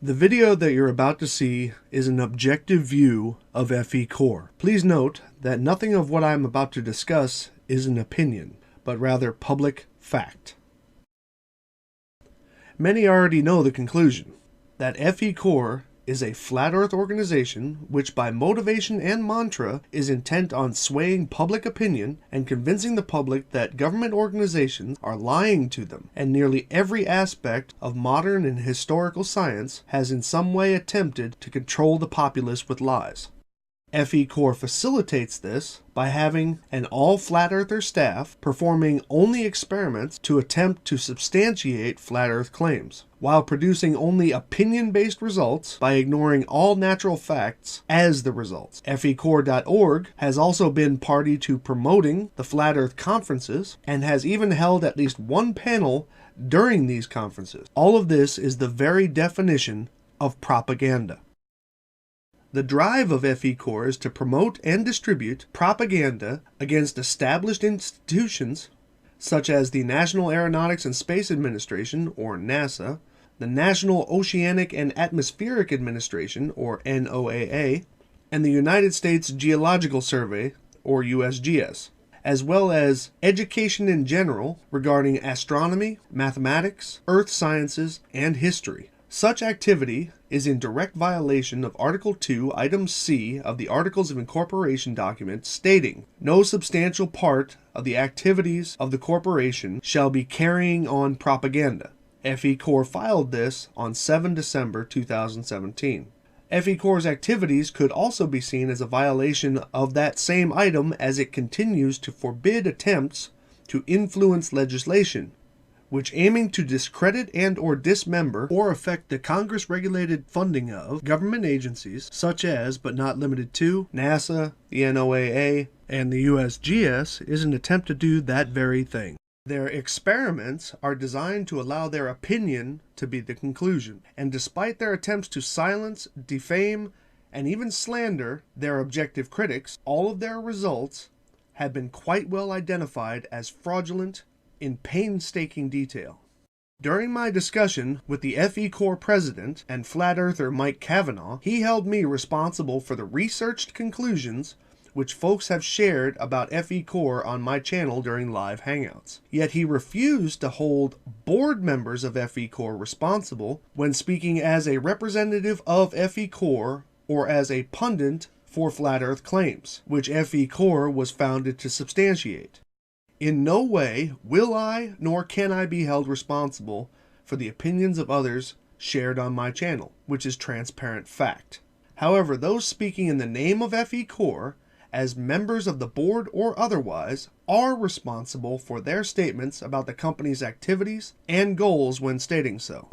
The video that you're about to see is an objective view of Fecore. Please note that nothing of what I am about to discuss is an opinion, but rather public fact. Many already know the conclusion, that Fecore is a flat earth organization which by motivation and mantra is intent on swaying public opinion and convincing the public that government organizations are lying to them, and nearly every aspect of modern and historical science has in some way attempted to control the populace with lies. Fecore facilitates this by having an all-flat earther staff performing only experiments to attempt to substantiate flat earth claims, while producing only opinion-based results by ignoring all natural facts as the results. Fecore.org has also been party to promoting the flat earth conferences and has even held at least one panel during these conferences. All of this is the very definition of propaganda. The drive of Fecore is to promote and distribute propaganda against established institutions such as the National Aeronautics and Space Administration, or NASA, the National Oceanic and Atmospheric Administration, or NOAA, and the United States Geological Survey, or USGS, as well as education in general regarding astronomy, mathematics, earth sciences, and history. Such activity is in direct violation of Article 2, Item C of the Articles of Incorporation document stating, "No substantial part of the activities of the corporation shall be carrying on propaganda." Fecore filed this on 7 December 2017. Fecore's activities could also be seen as a violation of that same item as it continues to forbid attempts to influence legislation, which aiming to discredit and or dismember or affect the Congress-regulated funding of government agencies such as, but not limited to, NASA, the NOAA, and the USGS is an attempt to do that very thing. Their experiments are designed to allow their opinion to be the conclusion, and despite their attempts to silence, defame, and even slander their objective critics, all of their results have been quite well identified as fraudulent in painstaking detail. During my discussion with the Fecore president and flat earther Mike Cavanaugh, he held me responsible for the researched conclusions which folks have shared about Fecore on my channel during live hangouts. Yet he refused to hold board members of Fecore responsible when speaking as a representative of Fecore or as a pundit for flat earth claims, which Fecore was founded to substantiate. In no way will I nor can I be held responsible for the opinions of others shared on my channel, which is transparent fact. However, those speaking in the name of Fecore, as members of the board or otherwise, are responsible for their statements about the company's activities and goals when stating so.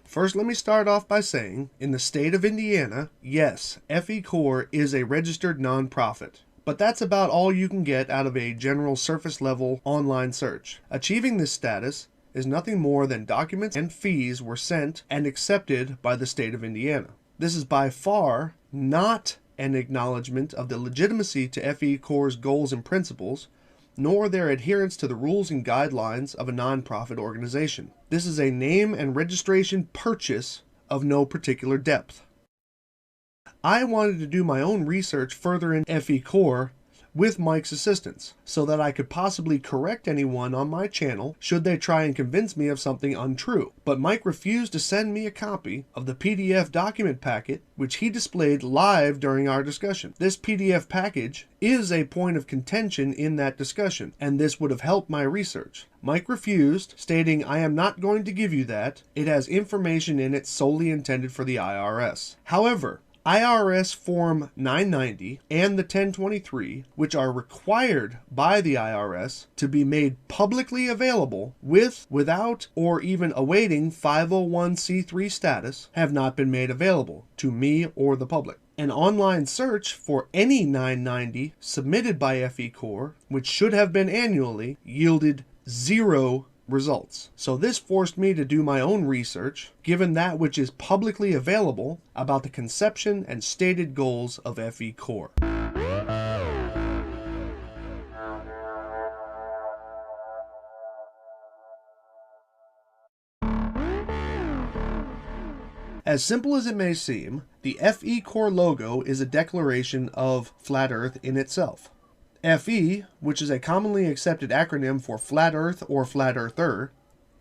First, let me start off by saying, in the state of Indiana, yes, Fecore is a registered nonprofit. But that's about all you can get out of a general surface-level online search. Achieving this status is nothing more than documents and fees were sent and accepted by the state of Indiana. This is by far not an acknowledgement of the legitimacy to Fecore's goals and principles, nor their adherence to the rules and guidelines of a nonprofit organization. This is a name and registration purchase of no particular depth. I wanted to do my own research further in Fecore with Mike's assistance, so that I could possibly correct anyone on my channel should they try and convince me of something untrue. But Mike refused to send me a copy of the PDF document packet which he displayed live during our discussion. This PDF package is a point of contention in that discussion, and this would have helped my research. Mike refused, stating, "I am not going to give you that. It has information in it solely intended for the IRS." However, IRS Form 990 and the 1023, which are required by the IRS to be made publicly available with, without, or even awaiting 501c3 status, have not been made available to me or the public. An online search for any 990 submitted by Fecore, which should have been annually, yielded 0 results. So this forced me to do my own research, given that which is publicly available about the conception and stated goals of Fecore. As simple as it may seem, the Fecore logo is a declaration of Flat Earth in itself. FE, which is a commonly accepted acronym for Flat Earth or Flat Earther.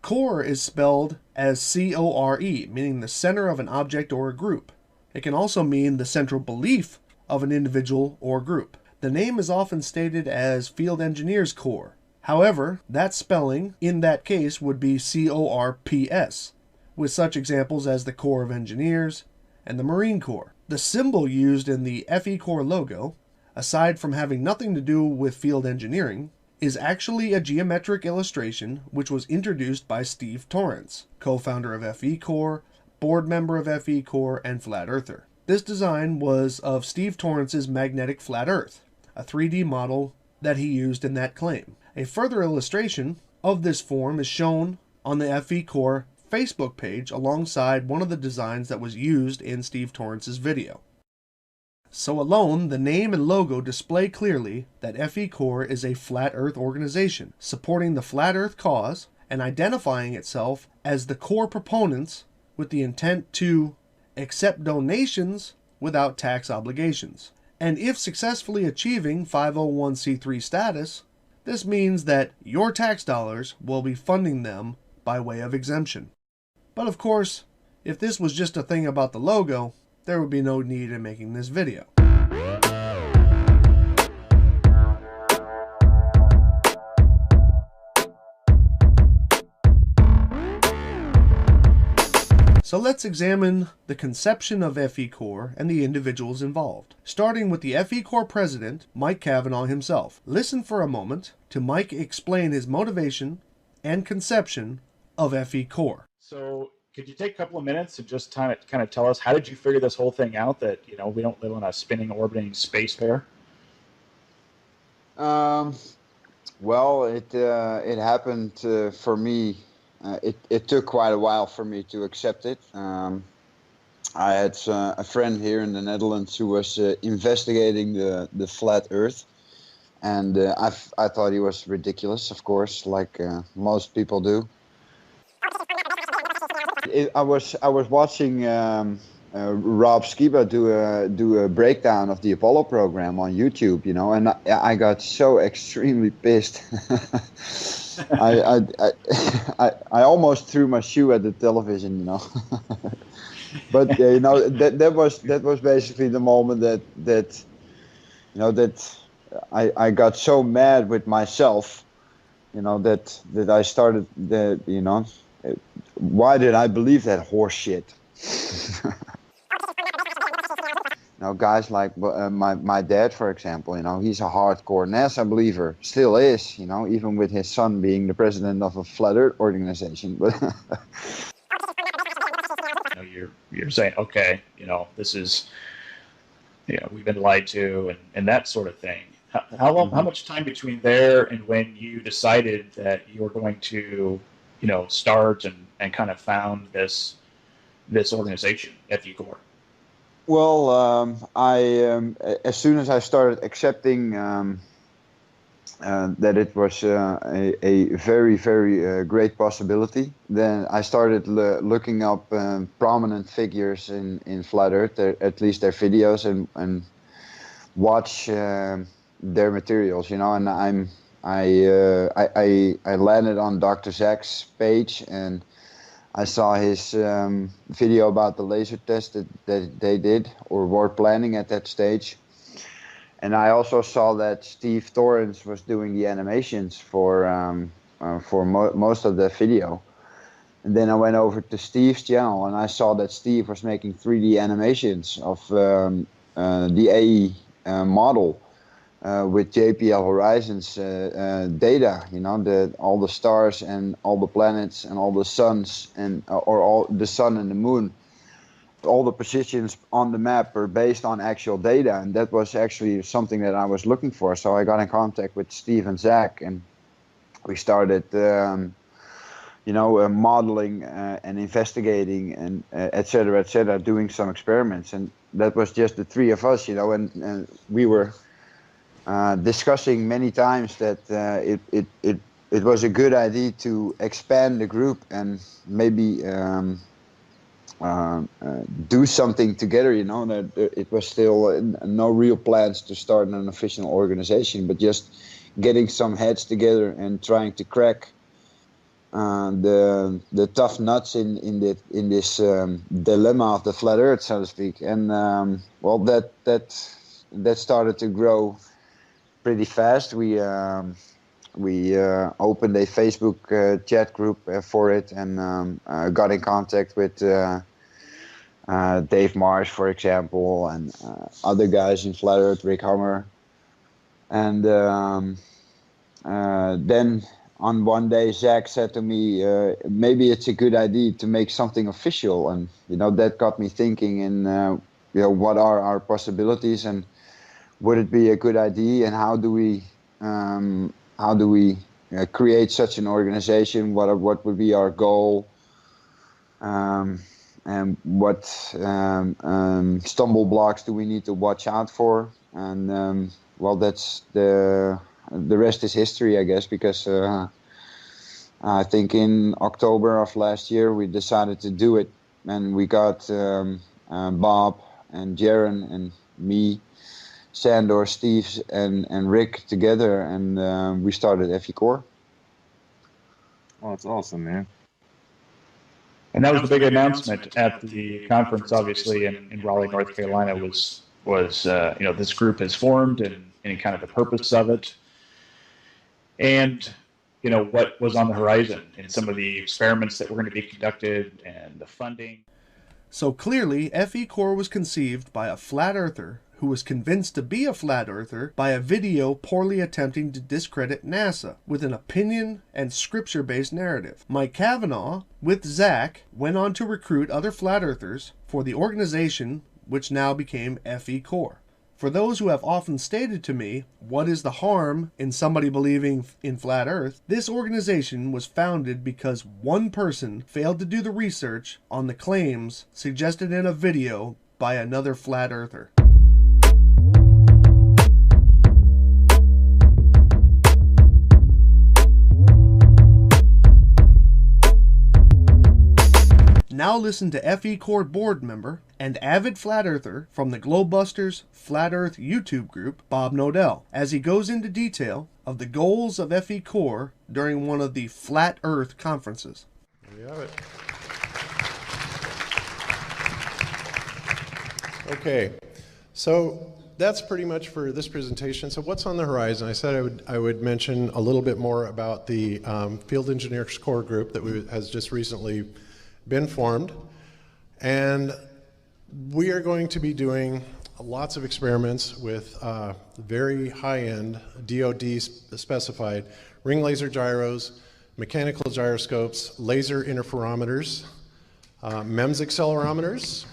Core is spelled as CORE, meaning the center of an object or a group. It can also mean the central belief of an individual or group. The name is often stated as Field Engineers Corps. However, that spelling in that case would be CORPS, with such examples as the Corps of Engineers and the Marine Corps. The symbol used in the Fecore logo, aside from having nothing to do with field engineering, is actually a geometric illustration which was introduced by Steve Torrance, co-founder of Fecore, board member of Fecore, and Flat Earther. This design was of Steve Torrance's magnetic flat Earth, a 3D model that he used in that claim. A further illustration of this form is shown on the Fecore Facebook page alongside one of the designs that was used in Steve Torrance's video. So alone, the name and logo display clearly that Fecore is a flat Earth organization, supporting the flat Earth cause and identifying itself as the core proponents with the intent to accept donations without tax obligations. And if successfully achieving 501c3 status, this means that your tax dollars will be funding them by way of exemption. But of course, if this was just a thing about the logo, there would be no need in making this video. So let's examine the conception of Fecore and the individuals involved. Starting with the Fecore president, Mike Cavanaugh himself. Listen for a moment to Mike explain his motivation and conception of Fecore. So could you take a couple of minutes and just kind of tell us, how did you figure this whole thing out, that, we don't live on a spinning, orbiting space fair? Well, it happened for me. It took quite a while for me to accept it. I had a friend here in the Netherlands who was investigating the flat Earth, and I thought he was ridiculous, of course, like most people do. I was watching Rob Skiba do a breakdown of the Apollo program on YouTube, and I got so extremely pissed. I almost threw my shoe at the television, But that was basically the moment that I got so mad with myself, that I started why did I believe that horse shit? Guys like my dad, for example, he's a hardcore NASA believer, still is, even with his son being the president of a flat Earth organization. But you're saying, okay, this is, we've been lied to, and that sort of thing. How long? How much time between there and when you decided that you were going to, start and kind of found this organization, Fecore? Well, as soon as I started accepting that it was a very, very great possibility, then I started looking up prominent figures in Flat Earth, at least their videos, and watch their materials, and I landed on Dr. Zach's page, and I saw his video about the laser test that they did or were planning at that stage. And I also saw that Steve Torrance was doing the animations for most of the video. And then I went over to Steve's channel, and I saw that Steve was making 3D animations of the AE model with JPL Horizons data, all the stars and all the planets and all the suns or all the sun and the moon. All the positions on the map are based on actual data, and that was actually something that I was looking for. So I got in contact with Steve and Zach, and we started, modeling and investigating and et cetera, doing some experiments. And that was just the three of us, and we were discussing many times that it was a good idea to expand the group and maybe do something together. You know, that it was still no real plans to start an official organization, but just getting some heads together and trying to crack the tough nuts in this dilemma of the flat Earth, so to speak. And well, that started to grow pretty fast. We opened a Facebook chat group for it, and got in contact with Dave Marsh, for example, and other guys in Flat Earth, Rick Hummer. And then on one day, Zach said to me, maybe it's a good idea to make something official. And, you know, that got me thinking, and, you know, what are our possibilities, and would it be a good idea, and how do we create such an organization? What would be our goal? And what stumble blocks do we need to watch out for? And well, that's the rest is history, I guess, because I think in October of last year we decided to do it, and we got Bob and Jaron and me, Sandor, Steve, and Rick together, and we started Fecore. Oh, that's awesome, man. And that was the big announcement at the conference, obviously, in Raleigh, North Carolina, was you know, this group has formed, and kind of the purpose of it, and you know what was on the horizon, and some of the experiments that were going to be conducted, and the funding. So clearly, Fecore was conceived by a flat earther who was convinced to be a flat earther by a video poorly attempting to discredit NASA with an opinion and scripture-based narrative. Mike Cavanaugh, with Zach, went on to recruit other flat earthers for the organization which now became Fecore. For those who have often stated to me, what is the harm in somebody believing in flat Earth? This organization was founded because one person failed to do the research on the claims suggested in a video by another flat earther. Now listen to Fecore board member and avid flat earther from the Globebusters Flat Earth YouTube group, Bob Nodell, as he goes into detail of the goals of Fecore during one of the Flat Earth conferences. There you have it. Okay, so that's pretty much for this presentation. So what's on the horizon? I said I would mention a little bit more about the Field Engineers Core Group that has just recently been formed, and we are going to be doing lots of experiments with very high-end DoD specified ring laser gyros, mechanical gyroscopes, laser interferometers, MEMS accelerometers,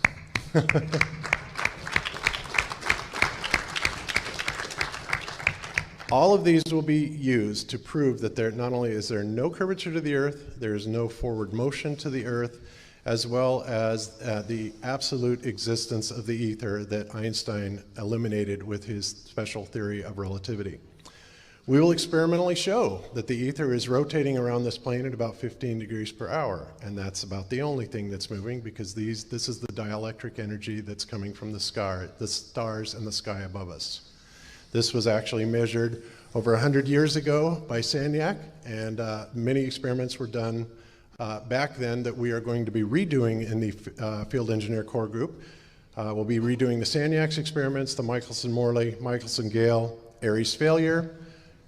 all of these will be used to prove that there not only is there no curvature to the Earth, there is no forward motion to the Earth, as well as the absolute existence of the ether that Einstein eliminated with his special theory of relativity. We will experimentally show that the ether is rotating around this plane at about 15 degrees per hour, and that's about the only thing that's moving, because this is the dielectric energy that's coming from the stars and the sky above us. This was actually measured over 100 years ago by Sagnac, and many experiments were done back then that we are going to be redoing in the Field Engineer Core Group. We'll be redoing the Sagnac's experiments, the Michelson-Morley, Michelson-Gale, Aries failure,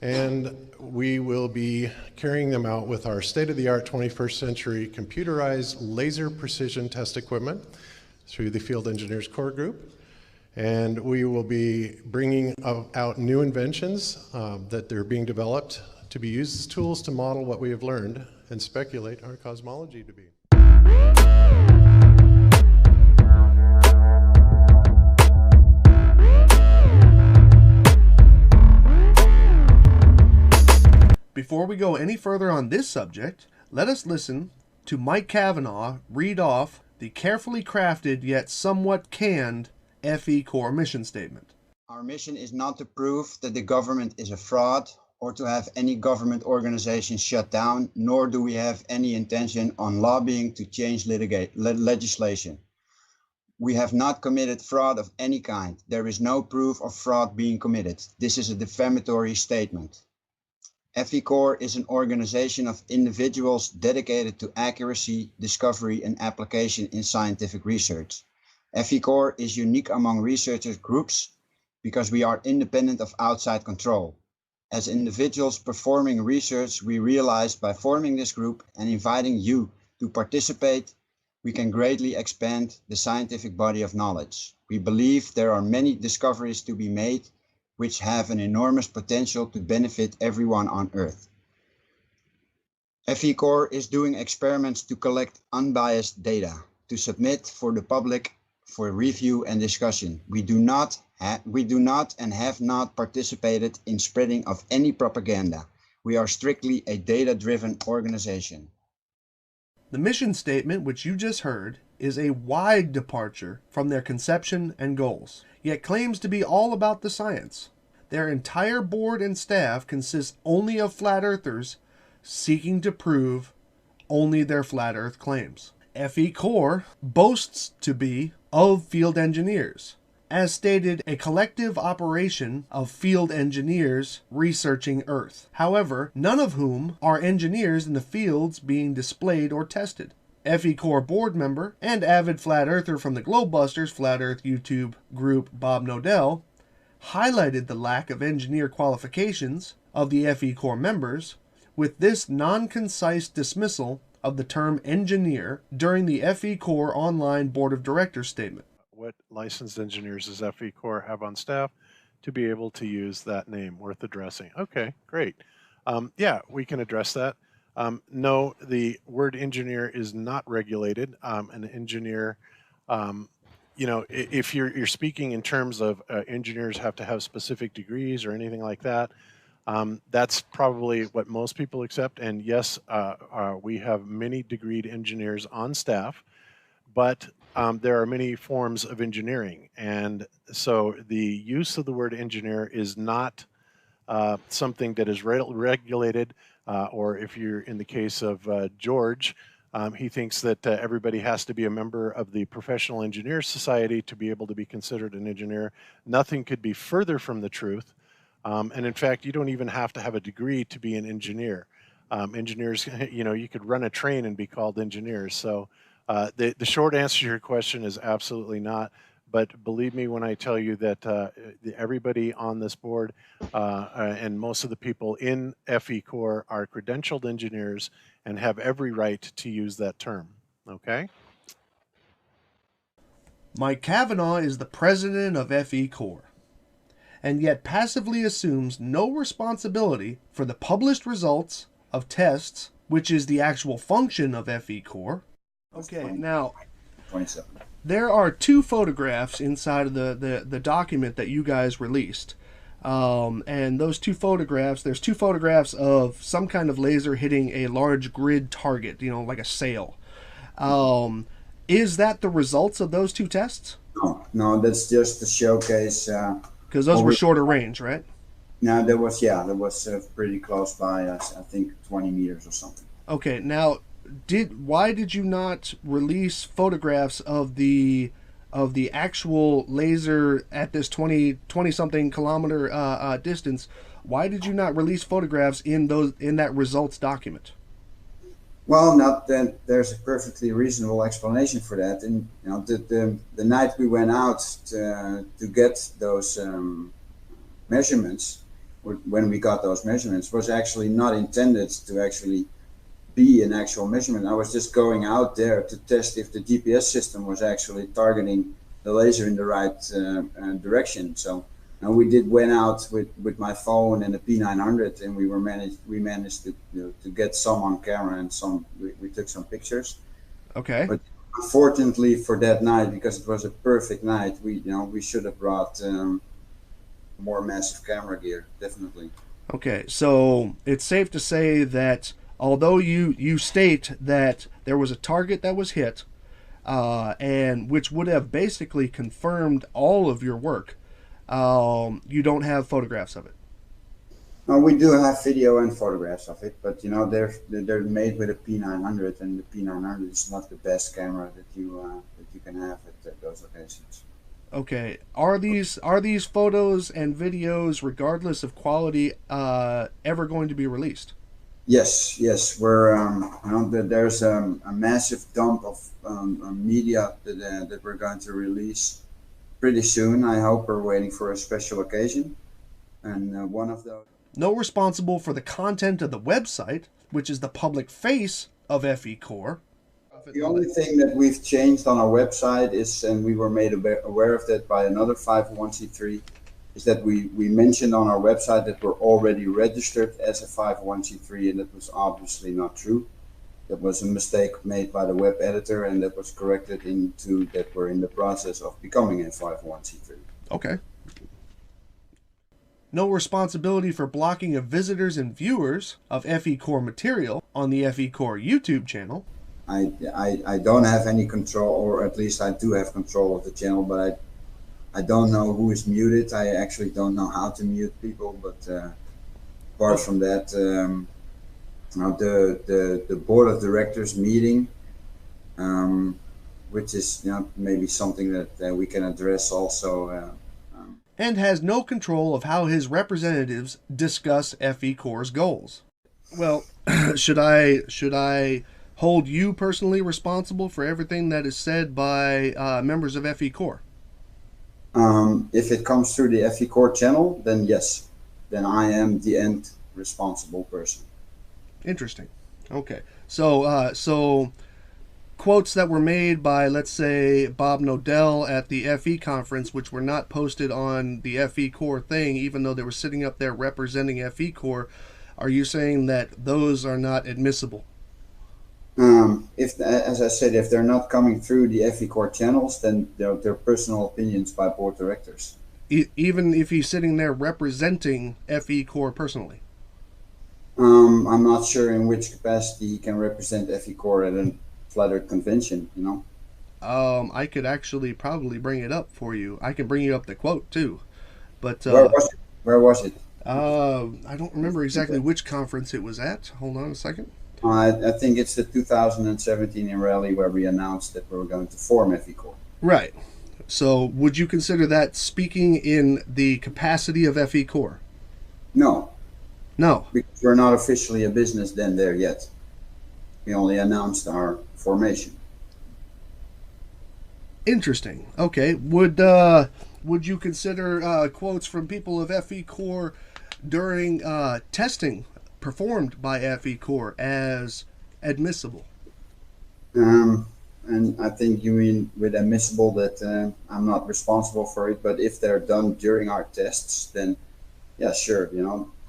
and we will be carrying them out with our state-of-the-art 21st century computerized laser precision test equipment through the Field Engineers Core Group. And we will be bringing out new inventions that they're being developed to be used as tools to model what we have learned and speculate our cosmology to be. Before we go any further on this subject, let us listen to Mike Cavanaugh read off the carefully crafted yet somewhat canned Fecore mission statement. Our mission is not to prove that the government is a fraud or to have any government organization shut down, nor do we have any intention on lobbying to change legislation. We have not committed fraud of any kind. There is no proof of fraud being committed. This is a defamatory statement. Fecore is an organization of individuals dedicated to accuracy, discovery, and application in scientific research. Fecore is unique among researchers groups because we are independent of outside control. As individuals performing research, we realized by forming this group and inviting you to participate, we can greatly expand the scientific body of knowledge. We believe there are many discoveries to be made which have an enormous potential to benefit everyone on Earth. Fecore is doing experiments to collect unbiased data to submit for the public for review and discussion. We do not and have not participated in spreading of any propaganda. We are strictly a data-driven organization. The mission statement, which you just heard, is a wide departure from their conception and goals, yet claims to be all about the science. Their entire board and staff consists only of flat earthers seeking to prove only their flat earth claims. Fecore boasts to be of field engineers, as stated, a collective operation of field engineers researching Earth. However, none of whom are engineers in the fields being displayed or tested. Fecore board member and avid flat earther from the Globebusters Flat Earth YouTube group, Bob Nodell, highlighted the lack of engineer qualifications of the Fecore members with this non-concise dismissal of the term engineer during the Fecore online board of directors statement. What licensed engineers does Fecore have on staff to be able to use that name? Worth addressing. Okay, great. Yeah, we can address that. No, the word engineer is not regulated. An engineer, if you're speaking in terms of engineers have to have specific degrees or anything like that, that's probably what most people accept. And yes, we have many degreed engineers on staff, but there are many forms of engineering. And so the use of the word engineer is not something that is regulated, or if you're in the case of George, he thinks that everybody has to be a member of the Professional Engineers Society to be able to be considered an engineer. Nothing could be further from the truth. And in fact, you don't even have to have a degree to be an engineer. Engineers, you could run a train and be called engineers. So the short answer to your question is absolutely not. But believe me when I tell you that everybody on this board and most of the people in Fecore are credentialed engineers and have every right to use that term. Okay? Mike Kavanaugh is the president of Fecore, and yet passively assumes no responsibility for the published results of tests, which is the actual function of Fecore. Okay, now, 27. There are two photographs inside of the document that you guys released. And those two photographs, there's two photographs of some kind of laser hitting a large grid target, like a sail. Is that the results of those two tests? No, that's just to showcase. Because those were shorter range, right? No, that was pretty close by us. I think 20 meters or something. Okay, now why did you not release photographs of the actual laser at this 20 something kilometer distance? Why did you not release photographs in that results document? Well, not that there's a perfectly reasonable explanation for that. And the night we went out to get those measurements, when we got those measurements, was actually not intended to actually be an actual measurement. I was just going out there to test if the GPS system was actually targeting the laser in the right direction. So we went out with my phone and a P900, and we managed to get some on camera, and we took some pictures. Okay. But unfortunately for that night, because it was a perfect night, we should have brought more massive camera gear, definitely. Okay, so it's safe to say that although you state that there was a target that was hit, and which would have basically confirmed all of your work, you don't have photographs of it. We do have video and photographs of it, but you know they're made with a P900, and the P900 is not the best camera that you can have at those locations. Okay, are these photos and videos, regardless of quality, ever going to be released? Yes, yes, we're you know there's a massive dump of media that we're going to release pretty soon. I hope we're waiting for a special occasion, and one of those. No responsible for the content of the website, which is the public face of Fecore. The only thing that we've changed on our website is, and we were made aware of that by another 501c3, is that we mentioned on our website that we're already registered as a 501c3, and that was obviously not true. That was a mistake made by the web editor, and that was corrected into that we're in the process of becoming a 501c3. Okay. No responsibility for blocking of visitors and viewers of Fecore material on the Fecore YouTube channel. I don't have any control, or at least I do have control of the channel, but I don't know who is muted. I actually don't know how to mute people, but apart from that, the board of directors meeting, which is maybe something that we can address also. And has no control of how his representatives discuss Fecore's goals. Well, should I hold you personally responsible for everything that is said by members of Fecore? If it comes through the Fecore channel, then yes. Then I am the end responsible person. Interesting. Okay. So quotes that were made by, let's say, Bob Nodell at the FE conference, which were not posted on the Fecore thing, even though they were sitting up there representing Fecore, are you saying that those are not admissible? As I said, if they're not coming through the Fecore channels, then they're personal opinions by board directors. Even if he's sitting there representing Fecore personally? I'm not sure in which capacity he can represent Fecore at a Flat Earth convention, I could actually probably bring it up for you. I can bring you up the quote too, but where was it? I don't remember exactly which conference it was at. Hold on a second. I think it's the 2017 in Raleigh where we announced that we were going to form Fecore. Right. So, would you consider that speaking in the capacity of Fecore? No. No. Because we're not officially a business then there yet. We only announced our formation. Interesting. Okay. Would you consider quotes from people of Fecore during testing performed by Fecore as admissible? And I think you mean with admissible that I'm not responsible for it, but if they're done during our tests, then yeah, sure,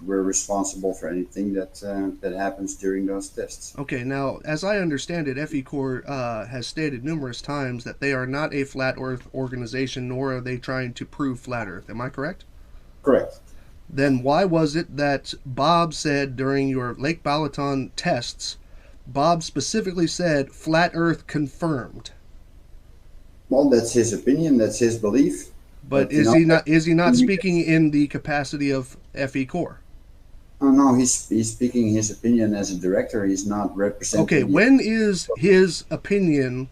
we're responsible for anything that happens during those tests. Okay, now, as I understand it, Fecore has stated numerous times that they are not a flat Earth organization, nor are they trying to prove flat Earth. Am I correct? Correct. Then why was it that Bob said during your Lake Balaton tests, Bob specifically said flat Earth confirmed? Well, that's his opinion. That's his belief. But is he not speaking in the capacity of Fecore? Oh no, he's speaking his opinion as a director. He's not representing. Okay, when is his opinion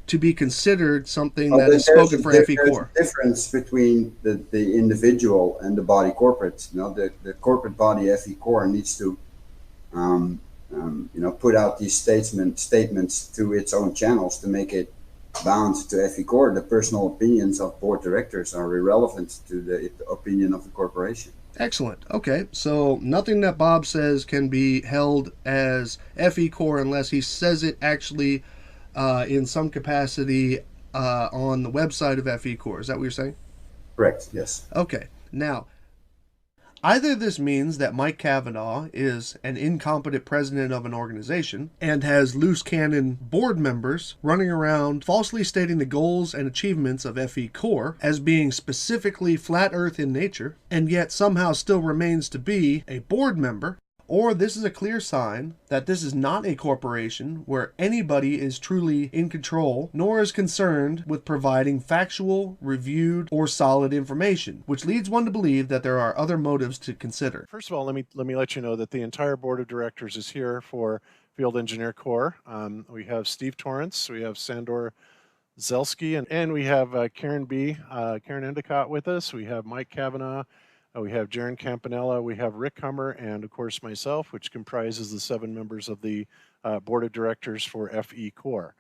to be considered something that is spoken for Fecore? There's a difference between the individual and the body corporate. The corporate body Fecore needs to put out these statements through its own channels to make it bound to Fecore. The personal opinions of board directors are irrelevant to the opinion of the corporation. Excellent. Okay, so nothing that Bob says can be held as Fecore unless he says it actually in some capacity on the website of Fecore. Is that what you're saying? Correct, yes. Okay, now, either this means that Mike Cavanaugh is an incompetent president of an organization and has loose cannon board members running around falsely stating the goals and achievements of Fecore as being specifically flat Earth in nature, and yet somehow still remains to be a board member, Or this is a clear sign that this is not a corporation where anybody is truly in control, nor is concerned with providing factual, reviewed, or solid information, which leads one to believe that there are other motives to consider. First of all, let me let you know that the entire board of directors is here for Field Engineer Corps. We have Steve Torrance, we have Sandor Zelski, and we have Karen Endicott with us. We have Mike Kavanaugh. We have Jaron Campanella. We have Rick Hummer, and of course myself, which comprises the 7 members of the board of directors for Fecore.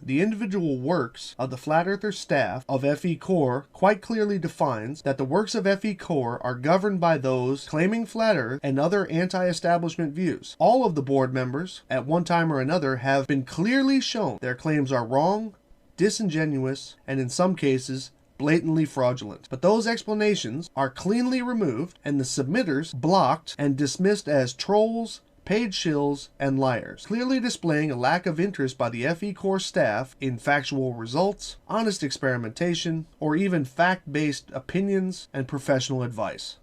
The individual works of the Flat Earther staff of Fecore quite clearly defines that the works of Fecore are governed by those claiming Flat Earth and other anti-establishment views. All of the board members, at one time or another, have been clearly shown their claims are wrong, disingenuous, and in some cases, blatantly fraudulent. But those explanations are cleanly removed and the submitters blocked and dismissed as trolls, paid shills, and liars, clearly displaying a lack of interest by the Fecore staff in factual results, honest experimentation, or even fact-based opinions and professional advice.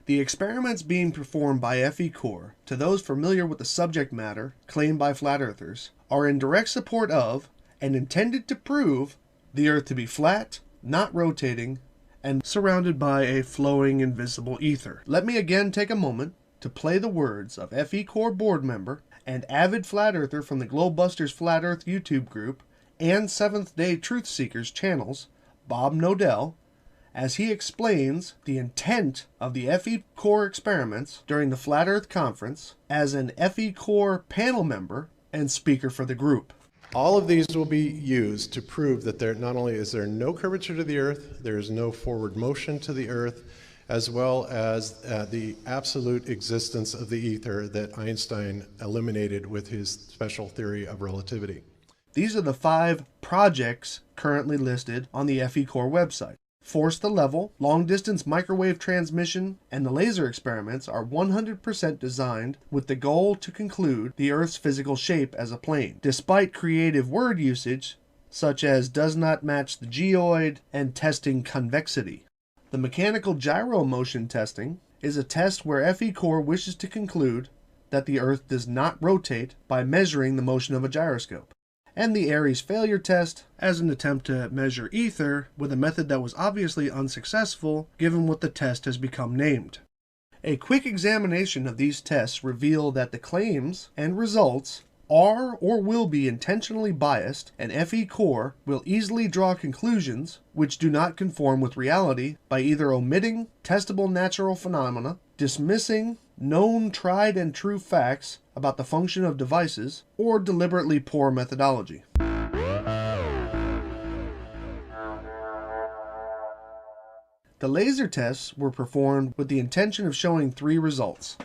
The experiments being performed by Fecore, to those familiar with the subject matter claimed by flat earthers, are in direct support of and intended to prove the Earth to be flat, not rotating, and surrounded by a flowing invisible ether. Let me again take a moment to play the words of Fecore board member and avid flat earther from the Globebusters Flat Earth YouTube group and Seventh Day Truth Seekers channels, Bob Nodell, as he explains the intent of the Fecore experiments during the Flat Earth Conference as an Fecore panel member and speaker for the group. All of these will be used to prove that there not only is there no curvature to the Earth, there is no forward motion to the Earth, as well as the absolute existence of the ether that Einstein eliminated with his special theory of relativity. These are the 5 projects currently listed on the Fecore website. Force the Level, long-distance microwave transmission, and the laser experiments are 100% designed with the goal to conclude the Earth's physical shape as a plane, despite creative word usage such as does not match the geoid and testing convexity. The mechanical gyro motion testing is a test where Fecore wishes to conclude that the Earth does not rotate by measuring the motion of a gyroscope. And the Aries failure test as an attempt to measure ether with a method that was obviously unsuccessful given what the test has become named. A quick examination of these tests reveal that the claims and results are or will be intentionally biased, and Fecore will easily draw conclusions which do not conform with reality by either omitting testable natural phenomena, dismissing known tried and true facts about the function of devices, or deliberately poor methodology. The laser tests were performed with the intention of showing 3 results.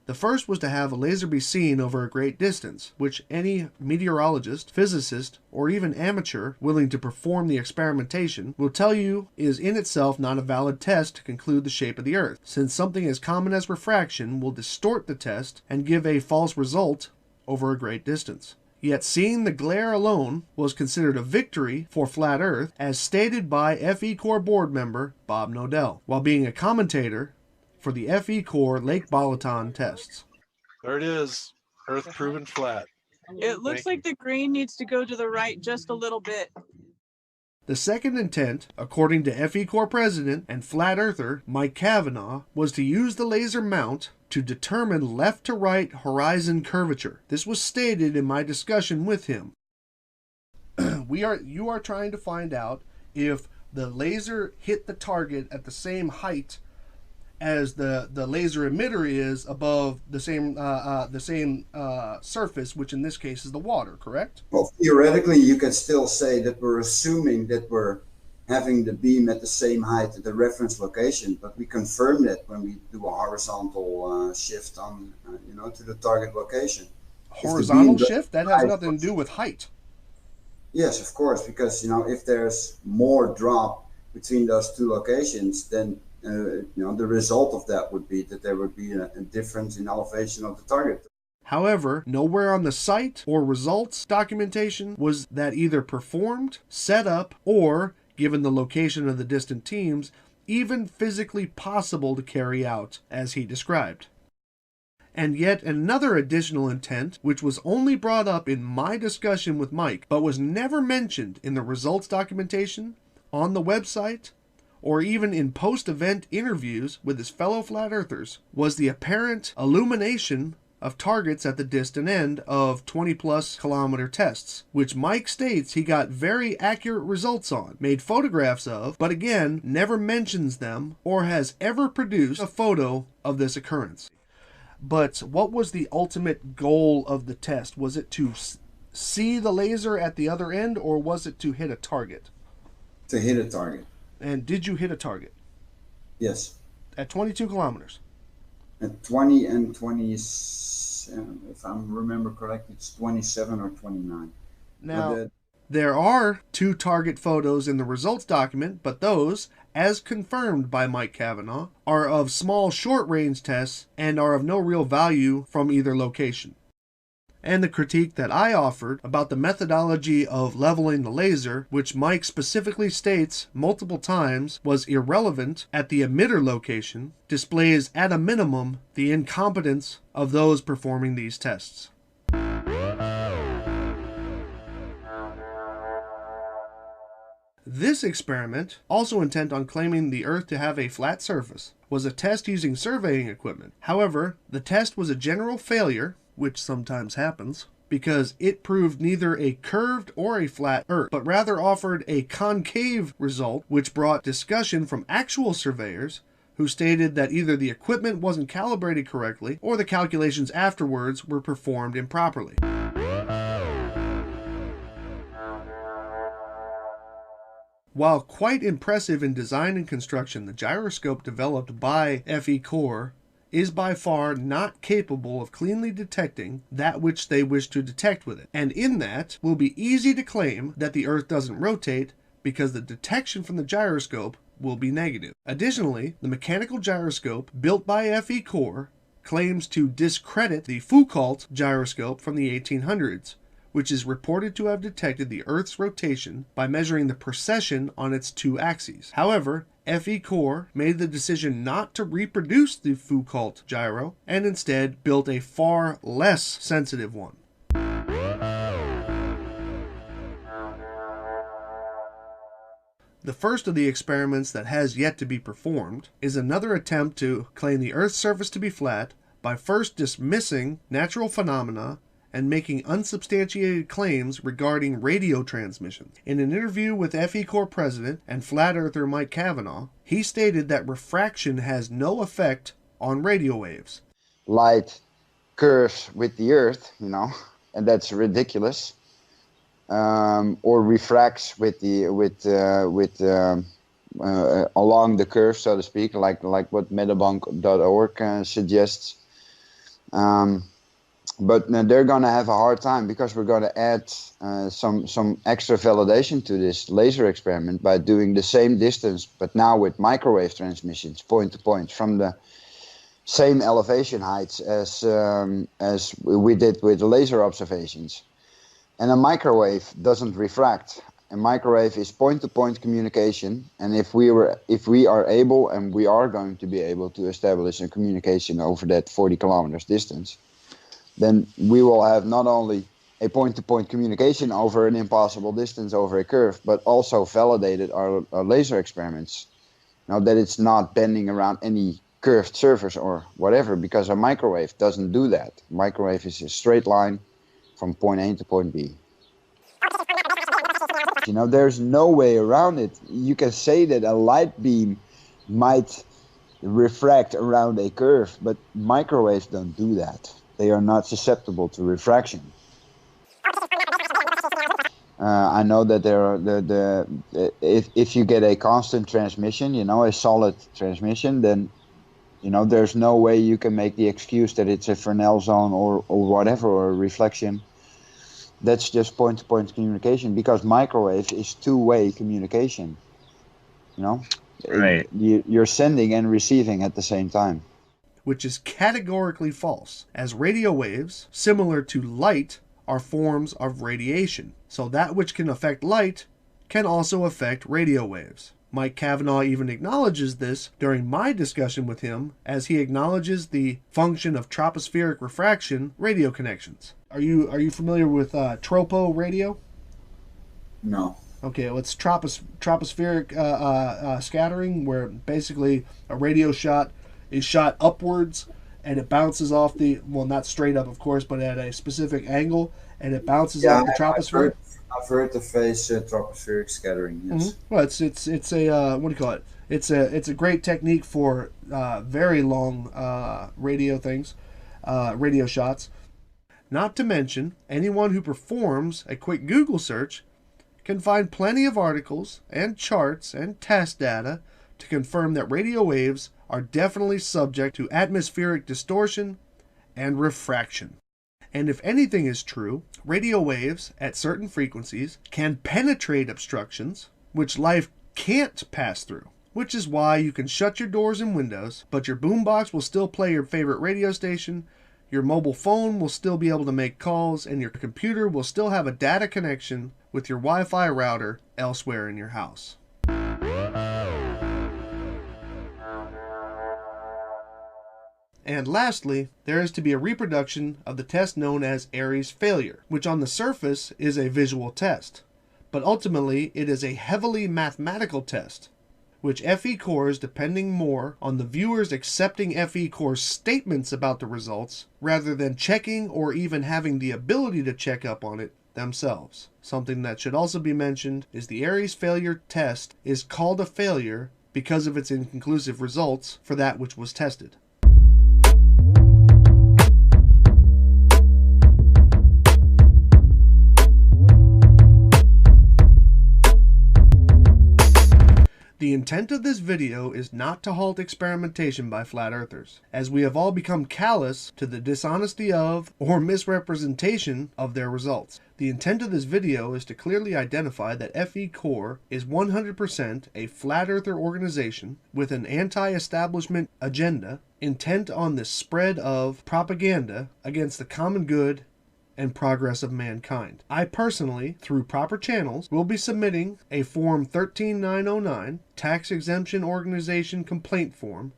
The first was to have a laser be seen over a great distance, which any meteorologist, physicist, or even amateur willing to perform the experimentation will tell you is in itself not a valid test to conclude the shape of the Earth, since something as common as refraction will distort the test and give a false result over a great distance. Yet seeing the glare alone was considered a victory for Flat Earth, as stated by Fecore board member Bob Nodell, while being a commentator for the Fecore Lake Balaton tests. There it is, Earth proven flat. It looks like the green needs to go to the right just a little bit. The second intent, according to Fecore president and flat earther Mike Kavanaugh, was to use the laser mount to determine left to right horizon curvature. This was stated in my discussion with him. You are trying to find out if the laser hit the target at the same height as the laser emitter is above the same surface, which in this case is the water, correct? Well, theoretically, you can still say that we're assuming that we're having the beam at the same height at the reference location, but we confirm that when we do a horizontal shift on, to the target location. Horizontal shift? That has nothing to do with height. Yes, of course, because if there's more drop between those 2 locations, then the result of that would be that there would be a difference in elevation of the target. However, nowhere on the site or results documentation was that either performed, set up, or, given the location of the distant teams, even physically possible to carry out, as he described. And yet another additional intent, which was only brought up in my discussion with Mike, but was never mentioned in the results documentation, on the website, or even in post-event interviews with his fellow flat earthers, was the apparent illumination of targets at the distant end of 20-plus kilometer tests, which Mike states he got very accurate results on, made photographs of, but again, never mentions them or has ever produced a photo of this occurrence. But what was the ultimate goal of the test? Was it to see the laser at the other end, or was it to hit a target? To hit a target. And did you hit a target? Yes. At 22 kilometers? At 20 and 27, if I remember correctly, it's 27 or 29. Now, there are 2 target photos in the results document, but those, as confirmed by Mike Cavanaugh, are of small short-range tests and are of no real value from either location. And the critique that I offered about the methodology of leveling the laser, which Mike specifically states multiple times was irrelevant at the emitter location, displays at a minimum the incompetence of those performing these tests. This experiment, also intent on claiming the Earth to have a flat surface, was a test using surveying equipment. However, the test was a general failure, which sometimes happens, because it proved neither a curved or a flat Earth, but rather offered a concave result, which brought discussion from actual surveyors who stated that either the equipment wasn't calibrated correctly or the calculations afterwards were performed improperly. While quite impressive in design and construction, the gyroscope developed by Fecore is by far not capable of cleanly detecting that which they wish to detect with it, and in that will be easy to claim that the Earth doesn't rotate because the detection from the gyroscope will be negative. Additionally, the mechanical gyroscope built by Fecore claims to discredit the Foucault gyroscope from the 1800s, which is reported to have detected the Earth's rotation by measuring the precession on its 2 axes. However, Fecore made the decision not to reproduce the Foucault gyro and instead built a far less sensitive one. The first of the experiments that has yet to be performed is another attempt to claim the Earth's surface to be flat by first dismissing natural phenomena and making unsubstantiated claims regarding radio transmissions. In an interview with Fecore president and flat earther Mike Cavanaugh, he stated that refraction has no effect on radio waves. Light curves with the Earth, and that's ridiculous. Or refracts with along the curve, so to speak, like what metabunk.org suggests. But they're going to have a hard time because we're going to add some extra validation to this laser experiment by doing the same distance, but now with microwave transmissions, point to point, from the same elevation heights as we did with the laser observations. And a microwave doesn't refract. A microwave is point-to-point communication, and if we are able, and we are going to be able to establish a communication over that 40 kilometers distance, then we will have not only a point-to-point communication over an impossible distance over a curve, but also validated our laser experiments. Now that it's not bending around any curved surface or whatever, because a microwave doesn't do that. Microwave is a straight line from point A to point B. There's no way around it. You can say that a light beam might refract around a curve, but microwaves don't do that. They are not susceptible to refraction. I know that there are if you get a constant transmission, a solid transmission, then there's no way you can make the excuse that it's a Fresnel zone or whatever, or a reflection. That's just point-to-point communication, because microwave is two-way communication. Right. You're sending and receiving at the same time. which is categorically false, as radio waves, similar to light, are forms of radiation. So that which can affect light can also affect radio waves. Mike Cavanaugh even acknowledges this during my discussion with him, as he acknowledges the function of tropospheric refraction radio connections. Are you familiar with tropo radio? No. Okay, well, it's tropospheric scattering, where basically a radio shot is shot upwards and it bounces off the, well, not straight up, of course, but at a specific angle, and it bounces off the troposphere. I've heard the phrase tropospheric scattering. Yes. Mm-hmm. Well, it's a what do you call it? It's a great technique for very long radio things, radio shots. Not to mention, anyone who performs a quick Google search can find plenty of articles and charts and test data to confirm that radio waves are definitely subject to atmospheric distortion and refraction. And if anything is true, radio waves at certain frequencies can penetrate obstructions which life can't pass through, which is why you can shut your doors and windows, but your boombox will still play your favorite radio station, your mobile phone will still be able to make calls, and your computer will still have a data connection with your Wi-Fi router elsewhere in your house. And lastly, there is to be a reproduction of the test known as Airy's failure, which on the surface is a visual test, but ultimately it is a heavily mathematical test, which Fecore is depending more on the viewers accepting Fecore's statements about the results rather than checking or even having the ability to check up on it themselves. Something that should also be mentioned is the Airy's failure test is called a failure because of its inconclusive results for that which was tested. The intent of this video is not to halt experimentation by flat earthers, as we have all become callous to the dishonesty of or misrepresentation of their results. The intent of this video is to clearly identify that Fecore is 100% a flat earther organization with an anti-establishment agenda intent on the spread of propaganda against the common good and progress of mankind. I personally, through proper channels, will be submitting a Form 13909 Tax Exemption Organization Complaint Form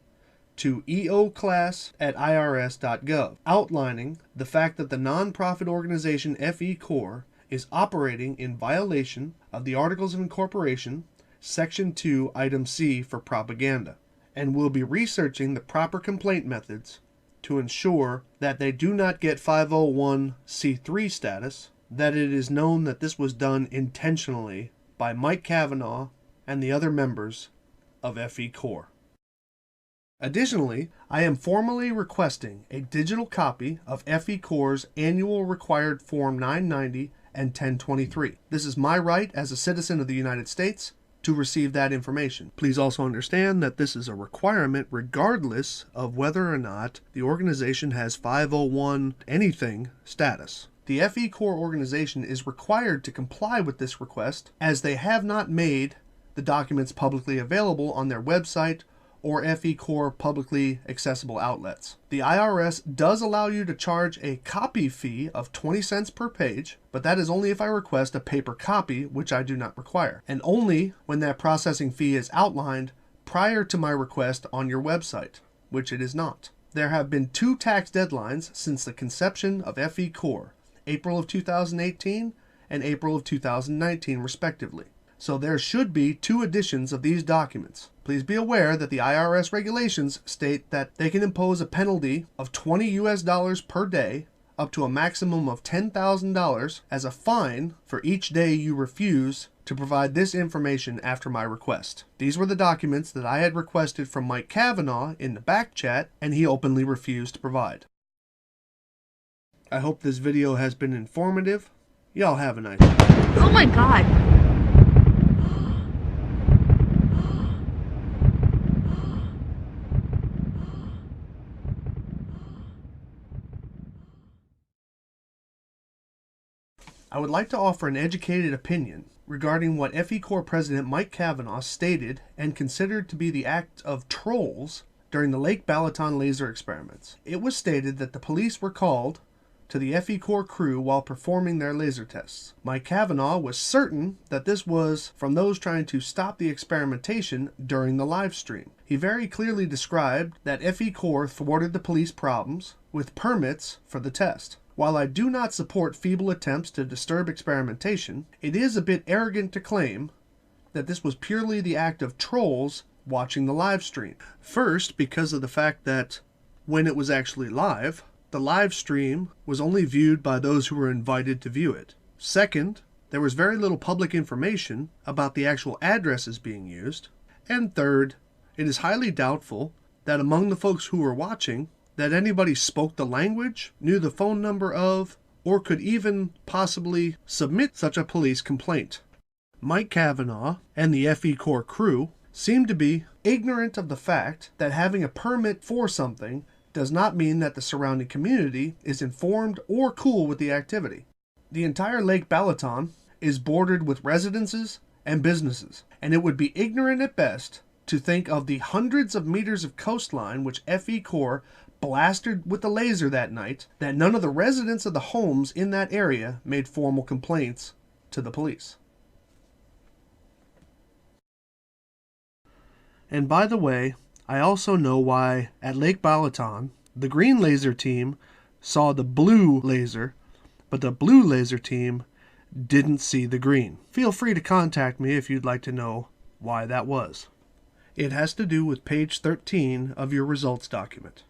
to eoclass@irs.gov, outlining the fact that the nonprofit organization Fecore is operating in violation of the Articles of Incorporation, Section 2, Item C for propaganda, and will be researching the proper complaint methods to ensure that they do not get 501c3 status, that it is known that this was done intentionally by Mike Cavanaugh and the other members of Fecore. Additionally, I am formally requesting a digital copy of Fecore's annual required Form 990 and 1023. This is my right as a citizen of the United States to receive that information. Please also understand that this is a requirement regardless of whether or not the organization has 501 anything status. The Fecore organization is required to comply with this request, as they have not made the documents publicly available on their website or Fecore publicly accessible outlets. The IRS does allow you to charge a copy fee of 20 cents per page, but that is only if I request a paper copy, which I do not require, and only when that processing fee is outlined prior to my request on your website, which it is not. There have been 2 tax deadlines since the conception of Fecore, April of 2018 and April of 2019 respectively. So there should be 2 editions of these documents. Please be aware that the IRS regulations state that they can impose a penalty of $20 per day up to a maximum of $10,000 as a fine for each day you refuse to provide this information after my request. These were the documents that I had requested from Mike Cavanaugh in the back chat, and he openly refused to provide. I hope this video has been informative. Y'all have a nice day. Oh my god. I would like to offer an educated opinion regarding what Fecore President Mike Cavanaugh stated and considered to be the act of trolls during the Lake Balaton laser experiments. It was stated that the police were called to the Fecore crew while performing their laser tests. Mike Cavanaugh was certain that this was from those trying to stop the experimentation during the live stream. He very clearly described that Fecore thwarted the police problems with permits for the test. While I do not support feeble attempts to disturb experimentation, it is a bit arrogant to claim that this was purely the act of trolls watching the live stream. First, because of the fact that when it was actually live, the live stream was only viewed by those who were invited to view it. Second, there was very little public information about the actual addresses being used. And third, it is highly doubtful that among the folks who were watching, that anybody spoke the language, knew the phone number of, or could even possibly submit such a police complaint. Mike Cavanaugh and the Fecore crew seem to be ignorant of the fact that having a permit for something does not mean that the surrounding community is informed or cool with the activity. The entire Lake Balaton is bordered with residences and businesses, and it would be ignorant at best to think of the hundreds of meters of coastline which Fecore blasted with the laser that night, that none of the residents of the homes in that area made formal complaints to the police. And by the way, I also know why at Lake Balaton, the green laser team saw the blue laser, but the blue laser team didn't see the green. Feel free to contact me if you'd like to know why that was. It has to do with page 13 of your results document.